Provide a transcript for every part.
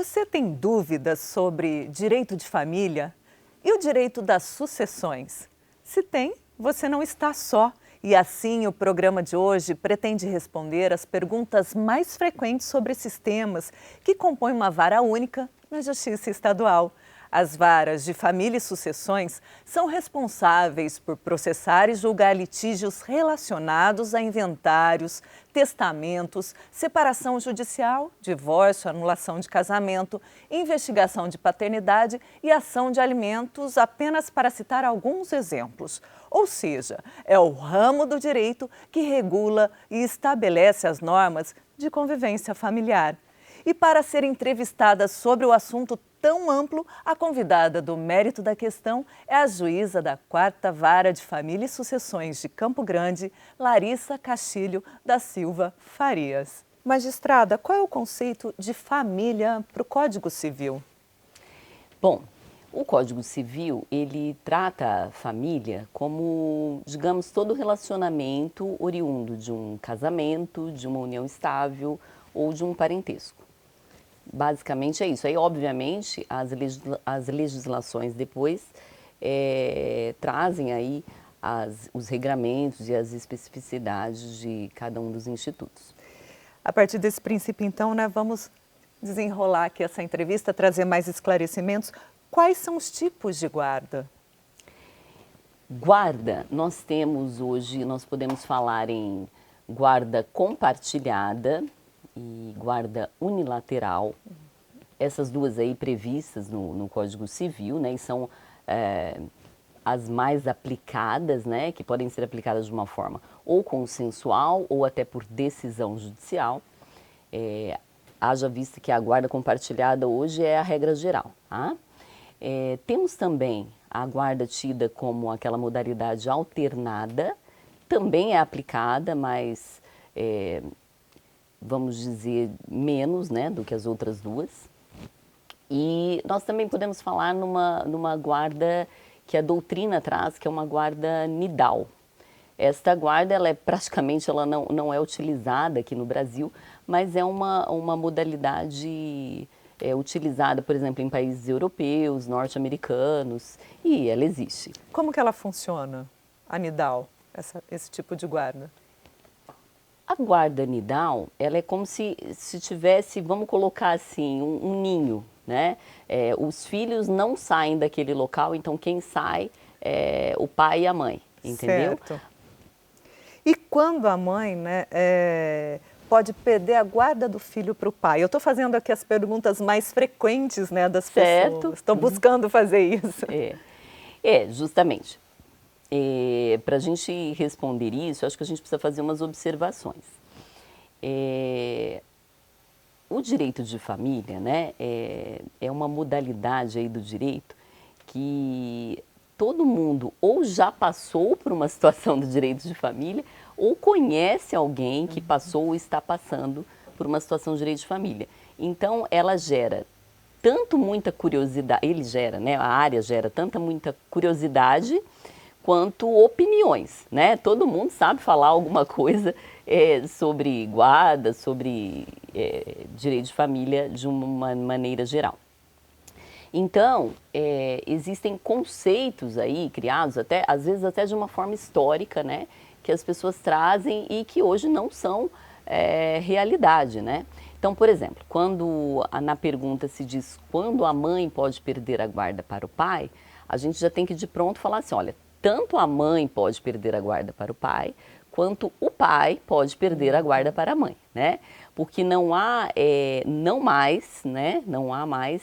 Você tem dúvidas sobre direito de família e o direito das sucessões? Se tem, você não está só. E assim, o programa de hoje pretende responder as perguntas mais frequentes sobre esses temas que compõem uma vara única na Justiça Estadual. As varas de família e sucessões são responsáveis por processar e julgar litígios relacionados a inventários, testamentos, separação judicial, divórcio, anulação de casamento, investigação de paternidade e ação de alimentos, apenas para citar alguns exemplos. Ou seja, é o ramo do direito que regula e estabelece as normas de convivência familiar. E para ser entrevistada sobre o assunto tão amplo, a convidada do mérito da questão é a juíza da 4ª Vara de Família e Sucessões de Campo Grande, Larissa Castilho da Silva Farias. Magistrada, qual é o conceito de família para o Código Civil? Bom, o Código Civil, ele trata a família como, digamos, todo relacionamento oriundo de um casamento, de uma união estável ou de um parentesco. Basicamente é isso. Aí, obviamente, as legislações depois trazem aí os regramentos e as especificidades de cada um dos institutos. A partir desse princípio, então, vamos desenrolar aqui essa entrevista, trazer mais esclarecimentos. Quais são os tipos de guarda? Guarda, nós temos hoje, nós podemos falar em guarda compartilhada e guarda unilateral. Essas duas aí previstas no Código Civil, né, e são as mais aplicadas, né, que podem ser aplicadas de uma forma ou consensual ou até por decisão judicial. Haja vista que a guarda compartilhada hoje é a regra geral, tá? Temos também a guarda tida como aquela modalidade alternada, também é aplicada, mas vamos dizer menos, né, do que as outras duas. E nós também podemos falar numa guarda que a doutrina traz, que é uma guarda nidal. Esta guarda, ela não é utilizada aqui no Brasil, mas é uma modalidade utilizada, por exemplo, em países europeus, norte-americanos, e ela existe. Como que ela funciona, a nidal, esse tipo de guarda? A guarda nidal, ela é como se tivesse, vamos colocar assim, um ninho, né? Os filhos não saem daquele local, então quem sai é o pai e a mãe, entendeu? Certo. E quando a mãe, pode perder a guarda do filho para o pai? Eu estou fazendo aqui as perguntas mais frequentes, das pessoas. Estou buscando fazer isso. Justamente. Para a gente responder isso, acho que a gente precisa fazer umas observações. O direito de família, né, é uma modalidade aí do direito que todo mundo ou já passou por uma situação do direito de família ou conhece alguém que passou ou está passando por uma situação de direito de família. Então, ela gera tanto muita curiosidade, a área gera muita curiosidade quanto opiniões, né? Todo mundo sabe falar alguma coisa sobre guarda, sobre direito de família de uma maneira geral. Então, existem conceitos aí criados, às vezes até de uma forma histórica, né? Que as pessoas trazem e que hoje não são realidade, né? Então, por exemplo, quando na pergunta se diz quando a mãe pode perder a guarda para o pai, a gente já tem que de pronto falar assim, olha, tanto a mãe pode perder a guarda para o pai, quanto o pai pode perder a guarda para a mãe, né? Porque não há mais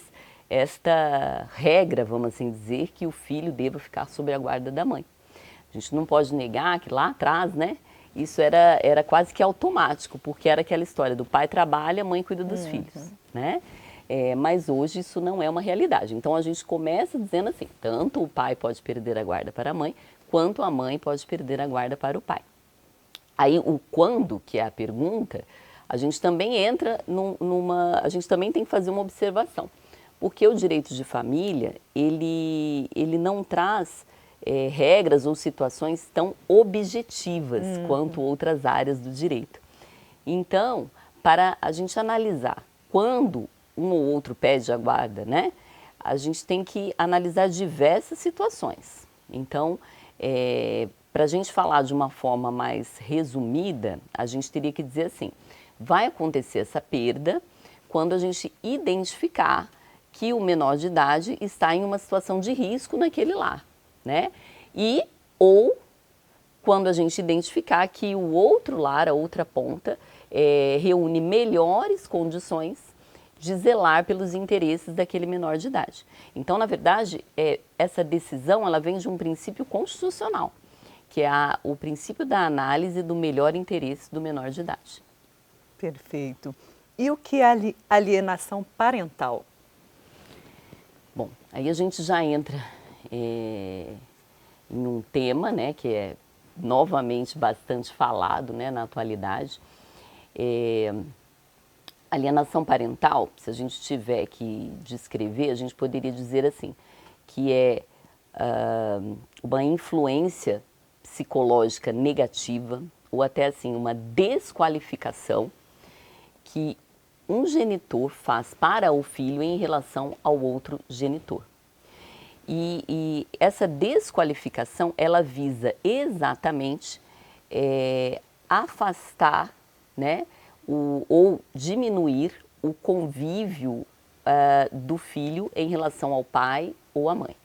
esta regra, vamos assim dizer, que o filho deva ficar sob a guarda da mãe. A gente não pode negar que lá atrás, né, isso era quase que automático, porque era aquela história do pai trabalha, a mãe cuida dos filhos, né? Mas hoje isso não é uma realidade. Então a gente começa dizendo assim, tanto o pai pode perder a guarda para a mãe, quanto a mãe pode perder a guarda para o pai. Aí o quando, que é a pergunta, a gente também entra a gente também tem que fazer uma observação. Porque o direito de família, ele não traz regras ou situações tão objetivas quanto outras áreas do direito. Então, para a gente analisar quando um ou outro pede a guarda, né? A gente tem que analisar diversas situações. Então, para a gente falar de uma forma mais resumida, a gente teria que dizer assim, vai acontecer essa perda quando a gente identificar que o menor de idade está em uma situação de risco naquele lar, né? Ou quando a gente identificar que o outro lar, a outra ponta, reúne melhores condições de zelar pelos interesses daquele menor de idade. Então, na verdade, essa decisão ela vem de um princípio constitucional, que é o princípio da análise do melhor interesse do menor de idade. Perfeito. E o que é alienação parental? Bom, aí a gente já entra em um tema, né, que é novamente bastante falado, né, na atualidade. Alienação parental, se a gente tiver que descrever, a gente poderia dizer assim, que é uma influência psicológica negativa, ou até assim, uma desqualificação que um genitor faz para o filho em relação ao outro genitor. E essa desqualificação, ela visa exatamente afastar, né, ou diminuir o convívio do filho em relação ao pai ou à mãe.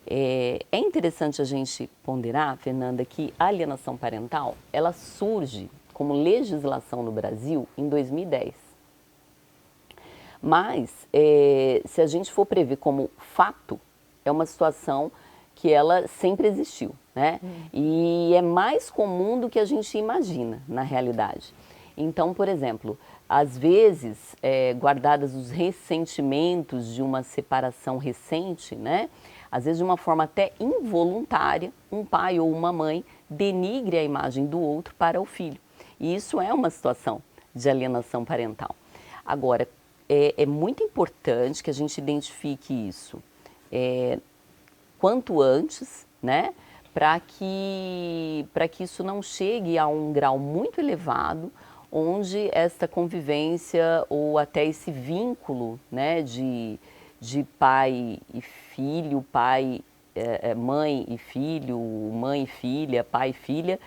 É interessante a gente ponderar, Fernanda, que a alienação parental, ela surge como legislação no Brasil em 2010. Mas, se a gente for prever como fato, é uma situação que ela sempre existiu, né? E é mais comum do que a gente imagina, na realidade. Então, por exemplo, às vezes, guardados os ressentimentos de uma separação recente, né? Às vezes, de uma forma até involuntária, um pai ou uma mãe denigre a imagem do outro para o filho. E isso é uma situação de alienação parental. Agora, é muito importante que a gente identifique isso quanto antes, né? Para que isso não chegue a um grau muito elevado, onde esta convivência ou até esse vínculo, né, de pai e filho, mãe e filho, mãe e filha, pai e filha,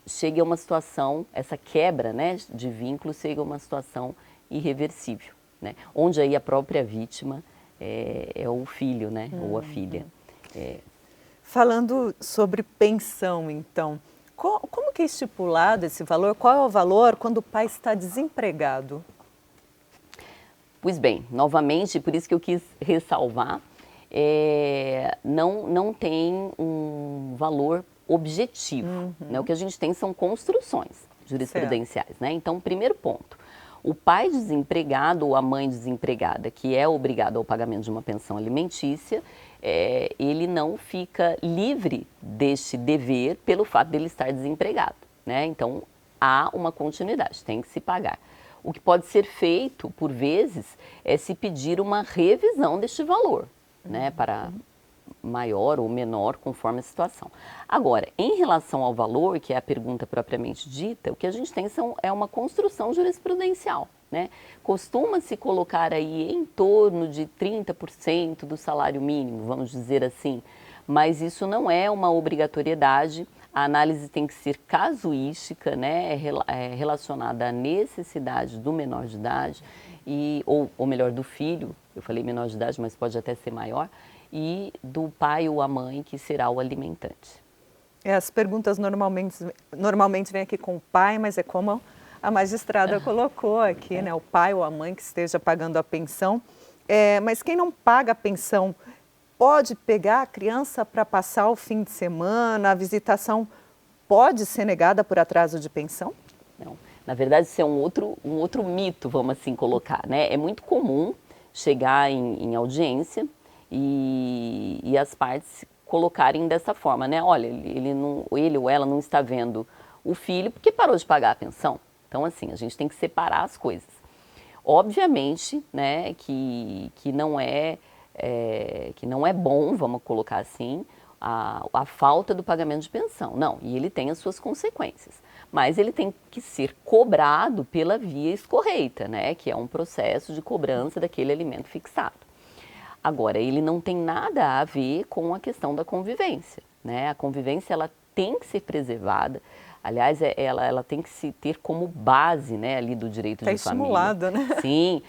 chegue a uma situação, essa quebra, né, de vínculo, chegue a uma situação irreversível, né, onde aí a própria vítima é o filho, né, ou a filha. Falando sobre pensão, então, como que é estipulado esse valor? Qual é o valor quando o pai está desempregado? Pois bem, novamente, por isso que eu quis ressalvar, não tem um valor objetivo. Né? O que a gente tem são construções jurisprudenciais. Né? Então, primeiro ponto, o pai desempregado ou a mãe desempregada, que é obrigado ao pagamento de uma pensão alimentícia, ele não fica livre deste dever pelo fato dele estar desempregado. Né? Então, há uma continuidade, tem que se pagar. O que pode ser feito, por vezes, é se pedir uma revisão deste valor, né, para maior ou menor, conforme a situação. Agora, em relação ao valor, que é a pergunta propriamente dita, o que a gente tem é uma construção jurisprudencial. Né? Costuma-se colocar aí em torno de 30% do salário mínimo, vamos dizer assim, mas isso não é uma obrigatoriedade. A análise tem que ser casuística, né, relacionada à necessidade do menor de idade, ou melhor, do filho, eu falei menor de idade, mas pode até ser maior, e do pai ou a mãe que será o alimentante. As perguntas normalmente vêm aqui com o pai, mas é como a magistrada colocou aqui, né, o pai ou a mãe que esteja pagando a pensão. Mas quem não paga a pensão pode pegar a criança para passar o fim de semana? A visitação pode ser negada por atraso de pensão? Não. Na verdade, isso é um outro mito, vamos assim colocar. Né? É muito comum chegar em audiência e as partes colocarem dessa forma, né? Olha, ele ou ela não está vendo o filho porque parou de pagar a pensão. Então, assim, a gente tem que separar as coisas. Obviamente, né, que não é bom, vamos colocar assim, a falta do pagamento de pensão. Não, e ele tem as suas consequências. Mas ele tem que ser cobrado pela via escorreita, né? Que é um processo de cobrança daquele alimento fixado. Agora, ele não tem nada a ver com a questão da convivência, né? A convivência, ela tem que ser preservada. Aliás, ela tem que se ter como base, né, ali do direito de família. Está estimulada, né? Sim,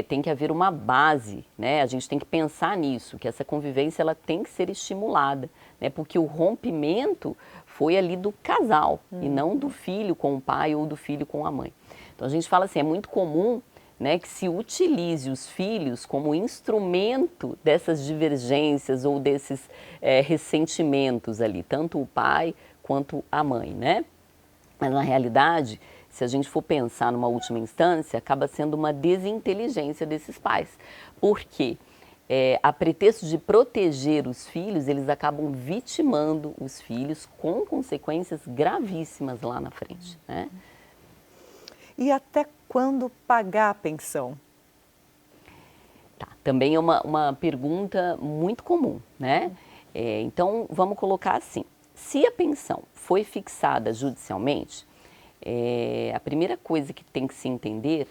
tem que haver uma base, né? A gente tem que pensar nisso, que essa convivência ela tem que ser estimulada, né? Porque o rompimento foi ali do casal e não do filho com o pai ou do filho com a mãe. Então a gente fala assim, é muito comum, né, que se utilize os filhos como instrumento dessas divergências ou desses ressentimentos ali, tanto o pai quanto a mãe, né? Mas na realidade, se a gente for pensar numa última instância, acaba sendo uma desinteligência desses pais. Por quê? A pretexto de proteger os filhos, eles acabam vitimando os filhos com consequências gravíssimas lá na frente, né? E até quando pagar a pensão? Tá, também é uma pergunta muito comum, né? Então, vamos colocar assim. Se a pensão foi fixada judicialmente, a primeira coisa que tem que se entender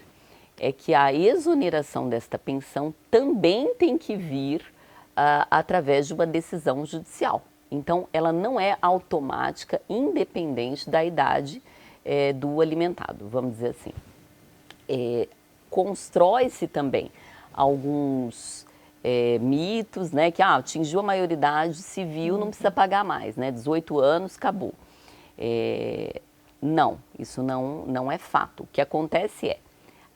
é que a exoneração desta pensão também tem que vir através de uma decisão judicial. Então, ela não é automática, independente da idade do alimentado, vamos dizer assim. Constrói-se também alguns mitos, né, que atingiu a maioridade civil, não precisa pagar mais, né, 18 anos, acabou. Não, isso não é fato. O que acontece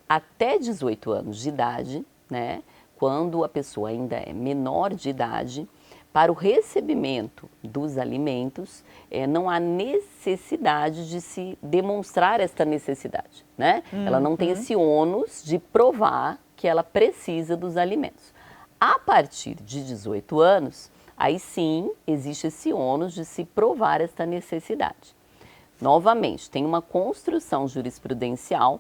até 18 anos de idade, né, quando a pessoa ainda é menor de idade, para o recebimento dos alimentos, não há necessidade de se demonstrar esta necessidade, né? Ela não tem esse ônus de provar que ela precisa dos alimentos. A partir de 18 anos, aí sim existe esse ônus de se provar esta necessidade. Novamente, tem uma construção jurisprudencial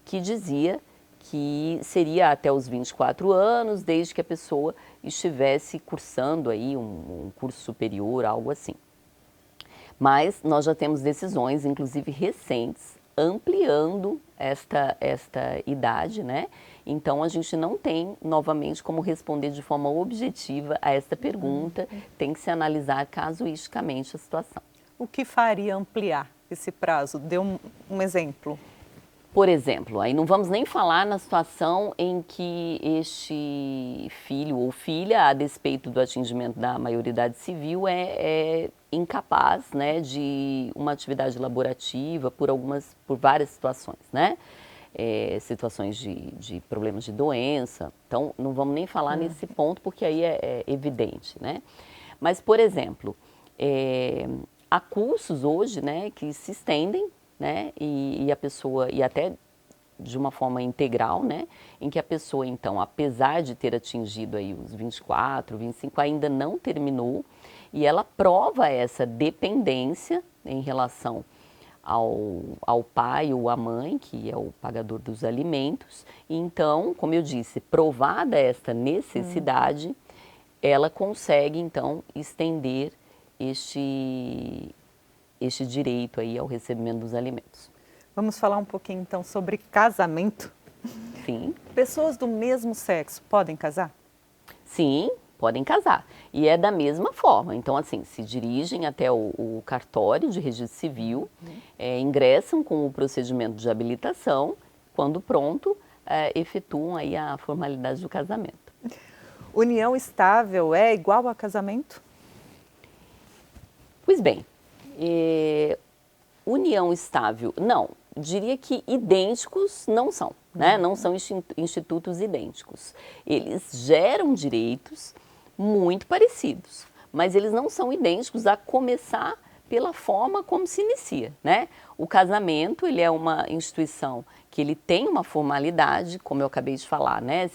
que dizia que seria até os 24 anos, desde que a pessoa estivesse cursando aí um curso superior, algo assim. Mas nós já temos decisões, inclusive recentes, ampliando esta idade, né? Então, a gente não tem, novamente, como responder de forma objetiva a esta pergunta, tem que se analisar casuisticamente a situação. O que faria ampliar esse prazo? Dê um exemplo. Por exemplo, aí não vamos nem falar na situação em que este filho ou filha, a despeito do atingimento da maioridade civil, é incapaz, né, de uma atividade laborativa por várias situações, né? Situações de problemas de doença. Então, não vamos nem falar nesse ponto, porque aí é evidente, né? Mas, por exemplo, há cursos hoje, né, que se estendem, né, e a pessoa, e até de uma forma integral, né, em que a pessoa, então, apesar de ter atingido aí os 24, 25, ainda não terminou, e ela prova essa dependência em relação ao pai ou à mãe, que é o pagador dos alimentos, e então, como eu disse, provada esta necessidade, ela consegue, então, estender este direito aí ao recebimento dos alimentos. Vamos falar um pouquinho então sobre casamento? Sim. Pessoas do mesmo sexo podem casar? Sim, podem casar. E é da mesma forma. Então, assim, se dirigem até o cartório de registro civil, ingressam com o procedimento de habilitação, quando pronto, efetuam aí a formalidade do casamento. União estável é igual a casamento? Pois bem, união estável, não, diria que idênticos não são, né? Não são institutos idênticos. Eles geram direitos muito parecidos, mas eles não são idênticos, a começar pela forma como se inicia, né? O casamento, ele é uma instituição que ele tem uma formalidade, como eu acabei de falar, né?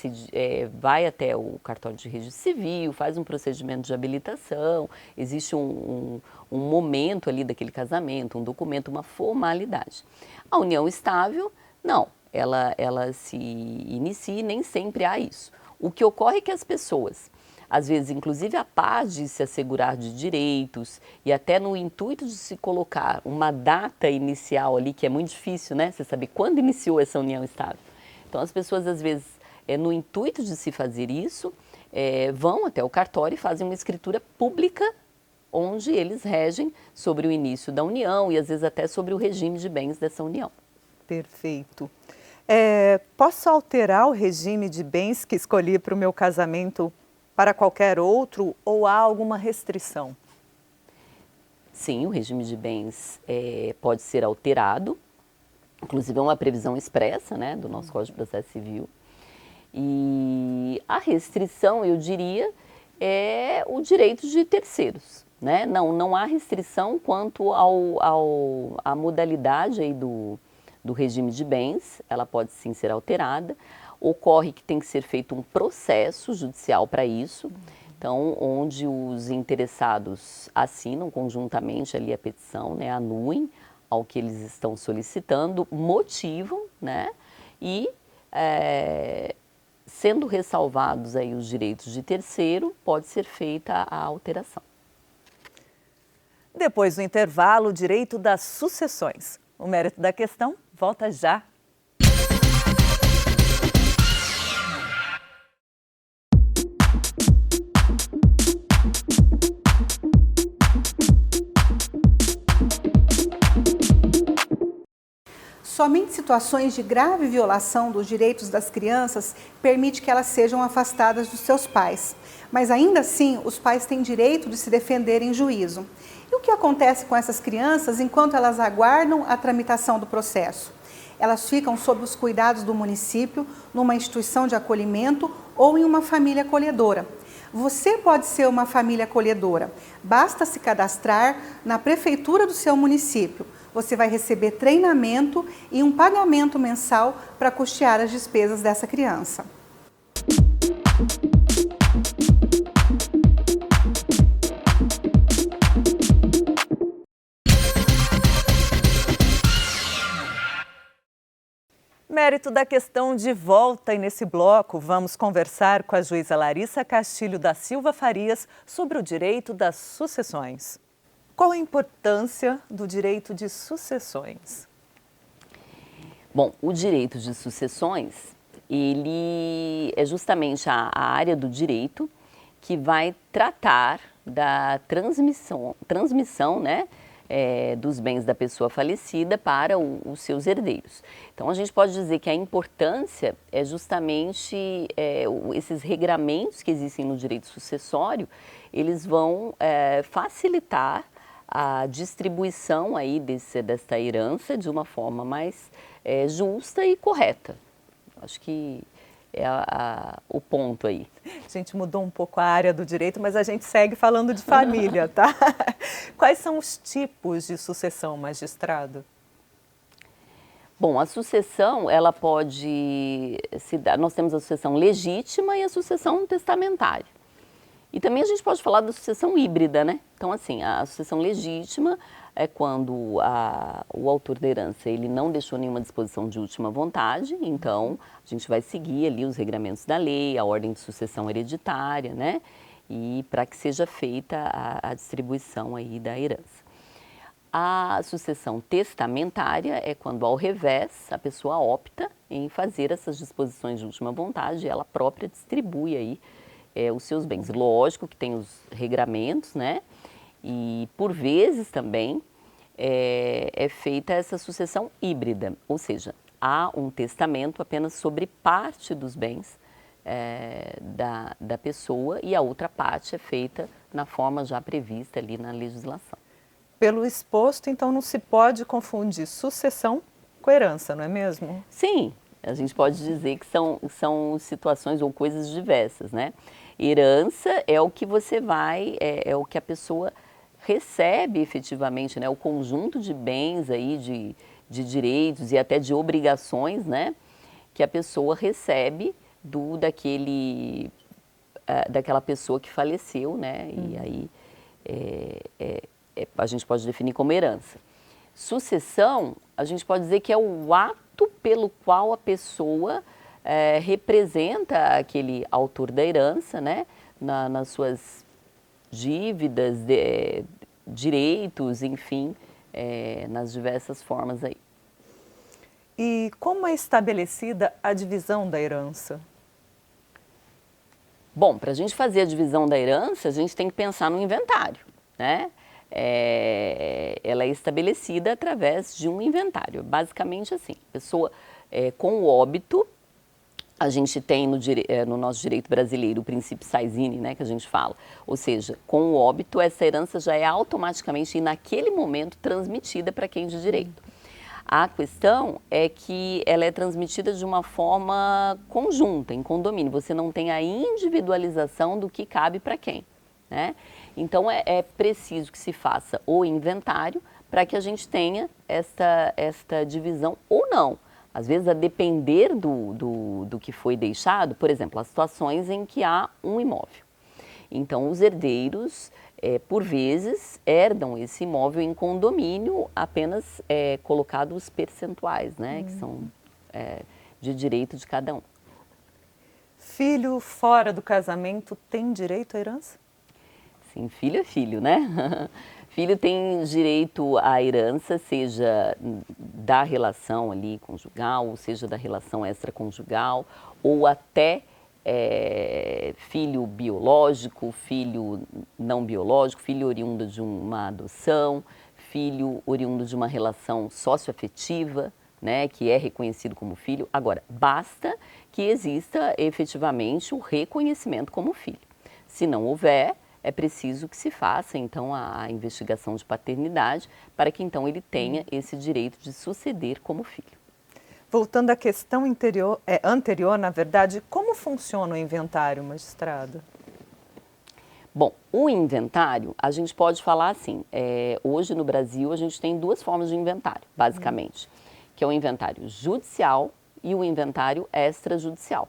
Vai até o cartório de registro civil, faz um procedimento de habilitação, existe um momento ali daquele casamento, um documento, uma formalidade. A união estável, não, ela se inicia e nem sempre há isso. O que ocorre é que as pessoas, às vezes, inclusive, a paz de se assegurar de direitos e até no intuito de se colocar uma data inicial ali, que é muito difícil, né? Você saber quando iniciou essa união estável. Então, as pessoas, às vezes, no intuito de se fazer isso, vão até o cartório e fazem uma escritura pública onde eles regem sobre o início da união e, às vezes, até sobre o regime de bens dessa união. Perfeito. Posso alterar o regime de bens que escolhi para o meu casamento para qualquer outro ou há alguma restrição? Sim, o regime de bens pode ser alterado, inclusive é uma previsão expressa, né, do nosso Código de Processo Civil. E a restrição, eu diria, é o direito de terceiros, né? Não há restrição quanto à modalidade aí do regime de bens, ela pode sim ser alterada. Ocorre que tem que ser feito um processo judicial para isso, então, onde os interessados assinam conjuntamente ali a petição, né, anuem ao que eles estão solicitando, motivam, né, e sendo ressalvados aí os direitos de terceiro, pode ser feita a alteração. Depois do intervalo, o direito das sucessões. O mérito da questão volta já. Somente situações de grave violação dos direitos das crianças permite que elas sejam afastadas dos seus pais. Mas ainda assim, os pais têm direito de se defender em juízo. E o que acontece com essas crianças enquanto elas aguardam a tramitação do processo? Elas ficam sob os cuidados do município, numa instituição de acolhimento ou em uma família acolhedora. Você pode ser uma família acolhedora. Basta se cadastrar na prefeitura do seu município. Você vai receber treinamento e um pagamento mensal para custear as despesas dessa criança. Mérito da questão de volta, e nesse bloco vamos conversar com a juíza Larissa Castilho da Silva Farias sobre o direito das sucessões. Qual a importância do direito de sucessões? Bom, o direito de sucessões, ele é justamente a área do direito que vai tratar da transmissão, né, dos bens da pessoa falecida para os seus herdeiros. Então, a gente pode dizer que a importância é justamente esses regramentos que existem no direito sucessório, eles vão facilitar a distribuição aí desta herança de uma forma mais justa e correta. Acho que é o ponto aí. A gente mudou um pouco a área do direito, mas a gente segue falando de família, tá? Quais são os tipos de sucessão, magistrado? Bom, a sucessão, ela pode se dar, nós temos a sucessão legítima e a sucessão testamentária. E também a gente pode falar da sucessão híbrida, né? Então, assim, a sucessão legítima é quando o autor da herança ele não deixou nenhuma disposição de última vontade, então a gente vai seguir ali os regramentos da lei, a ordem de sucessão hereditária, né? E para que seja feita a distribuição aí da herança. A sucessão testamentária é quando, ao revés, a pessoa opta em fazer essas disposições de última vontade e ela própria distribui aí os seus bens. Lógico que tem os regramentos, né? E, por vezes, também é feita essa sucessão híbrida, ou seja, há um testamento apenas sobre parte dos bens da pessoa e a outra parte é feita na forma já prevista ali na legislação. Pelo exposto, então, não se pode confundir sucessão com herança, não é mesmo? Sim, a gente pode dizer que são situações ou coisas diversas, né? Herança é o que você vai, é o que a pessoa recebe efetivamente, né? O conjunto de bens aí, de direitos e até de obrigações, né? Que a pessoa recebe daquela pessoa que faleceu, né? E aí a gente pode definir como herança. Sucessão, a gente pode dizer que é o ato pelo qual a pessoa representa aquele autor da herança, né? nas suas dívidas, direitos, enfim, nas diversas formas aí. E como é estabelecida a divisão da herança? Bom, para a gente fazer a divisão da herança, a gente tem que pensar no inventário, né? Ela é estabelecida através de um inventário, basicamente assim. A pessoa com o óbito, a gente tem no nosso direito brasileiro o princípio Saizine, né, que a gente fala. Ou seja, com o óbito, essa herança já é automaticamente e naquele momento transmitida para quem de direito. A questão é que ela é transmitida de uma forma conjunta, em condomínio. Você não tem a individualização do que cabe para quem, né? Então, é preciso que se faça o inventário para que a gente tenha esta divisão ou não. Às vezes, a depender do que foi deixado, por exemplo, as situações em que há um imóvel. Então, os herdeiros, por vezes, herdam esse imóvel em condomínio, apenas colocado os percentuais, né, que são de direito de cada um. Filho fora do casamento tem direito à herança? Sim, filho é filho, né? Filho tem direito à herança, seja da relação ali conjugal, ou seja da relação extraconjugal, ou até filho biológico, filho não biológico, filho oriundo de uma adoção, filho oriundo de uma relação socioafetiva, né, que é reconhecido como filho. Agora, basta que exista efetivamente o reconhecimento como filho. Se não houver, é preciso que se faça, então, a investigação de paternidade para que, então, ele tenha esse direito de suceder como filho. Voltando à questão anterior, na verdade, como funciona o inventário, magistrada? Bom, o inventário, a gente pode falar assim, hoje no Brasil a gente tem duas formas de inventário, basicamente, que é o inventário judicial e o inventário extrajudicial.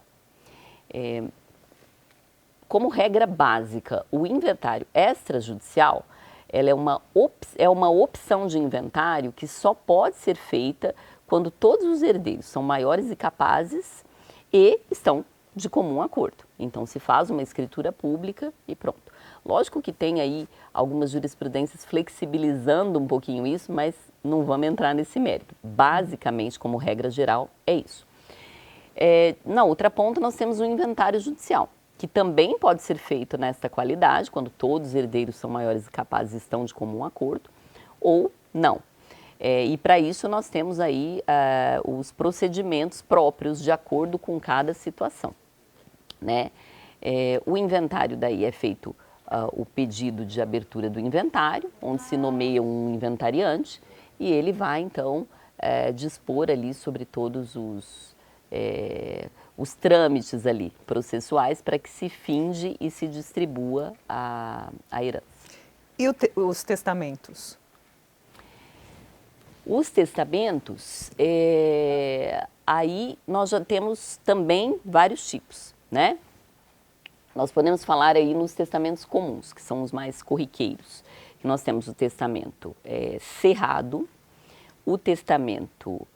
Como regra básica, o inventário extrajudicial, ela é uma opção de inventário que só pode ser feita quando todos os herdeiros são maiores e capazes e estão de comum acordo. Então, se faz uma escritura pública e pronto. Lógico que tem aí algumas jurisprudências flexibilizando um pouquinho isso, mas não vamos entrar nesse mérito. Basicamente, como regra geral, é isso. Na outra ponta, nós temos o inventário judicial, que também pode ser feito nesta qualidade, quando todos os herdeiros são maiores e capazes e estão de comum acordo, ou não. E para isso nós temos aí os procedimentos próprios de acordo com cada situação, né? O inventário daí é feito o pedido de abertura do inventário, onde se nomeia um inventariante e ele vai então dispor ali sobre todos os trâmites ali processuais para que se finde e se distribua a herança. E os testamentos? Os testamentos, aí nós já temos também vários tipos, né? Nós podemos falar aí nos testamentos comuns, que são os mais corriqueiros. Nós temos o testamento cerrado, o testamento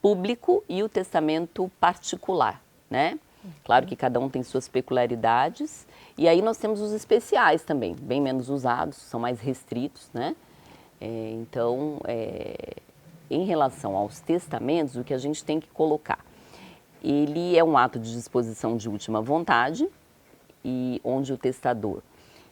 público e o testamento particular, né? Claro que cada um tem suas peculiaridades. E aí nós temos os especiais também, bem menos usados, são mais restritos, né? Então, em relação aos testamentos, o que a gente tem que colocar? Ele é um ato de disposição de última vontade, e onde o testador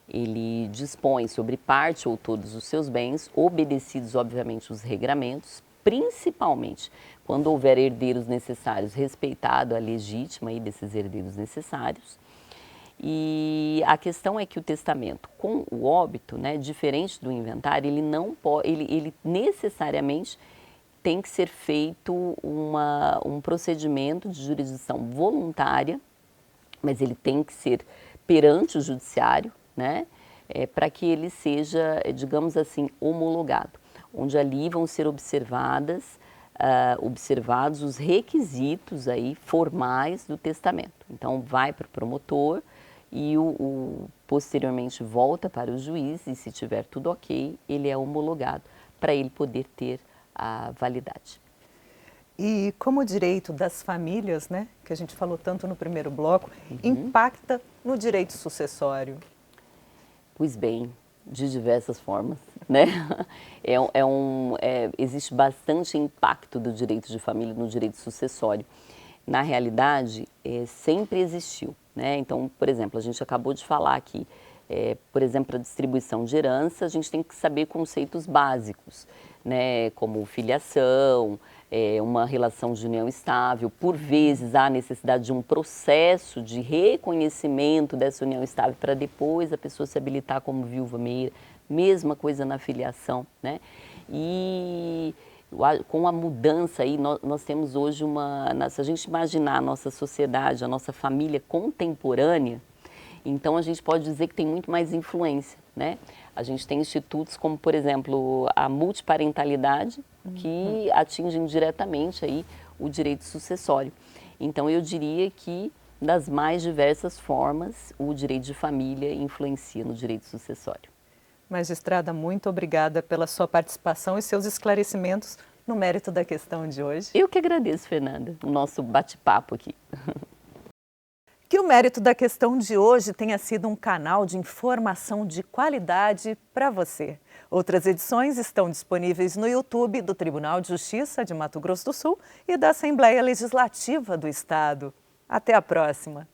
ele dispõe sobre parte ou todos os seus bens, obedecidos, obviamente, os regramentos, principalmente quando houver herdeiros necessários, respeitado a legítima aí desses herdeiros necessários. E a questão é que o testamento com o óbito, né, diferente do inventário, ele não pode, ele necessariamente tem que ser feito um procedimento de jurisdição voluntária, mas ele tem que ser perante o judiciário, né, para que ele seja, digamos assim, homologado, onde ali vão ser observados os requisitos aí formais do testamento. Então, vai para o promotor e posteriormente volta para o juiz e, se tiver tudo ok, ele é homologado para ele poder ter a validade. E como o direito das famílias, né, que a gente falou tanto no primeiro bloco, impacta no direito sucessório? Pois bem, de diversas formas, né? Existe bastante impacto do direito de família no direito sucessório. Na realidade, sempre existiu, né? Então, por exemplo, a gente acabou de falar aqui, por exemplo, a distribuição de herança, a gente tem que saber conceitos básicos, né? Como filiação, uma relação de união estável. Por vezes, há necessidade de um processo de reconhecimento dessa união estável para depois a pessoa se habilitar como viúva meia. Mesma coisa na filiação, né? E com a mudança aí, nós temos hoje se a gente imaginar a nossa sociedade, a nossa família contemporânea, então a gente pode dizer que tem muito mais influência, né? A gente tem institutos como, por exemplo, a multiparentalidade, que atingem diretamente aí o direito sucessório. Então eu diria que das mais diversas formas, o direito de família influencia no direito sucessório. Magistrada, muito obrigada pela sua participação e seus esclarecimentos no mérito da questão de hoje. Eu que agradeço, Fernanda, o nosso bate-papo aqui. Que o mérito da questão de hoje tenha sido um canal de informação de qualidade para você. Outras edições estão disponíveis no YouTube do Tribunal de Justiça de Mato Grosso do Sul e da Assembleia Legislativa do Estado. Até a próxima!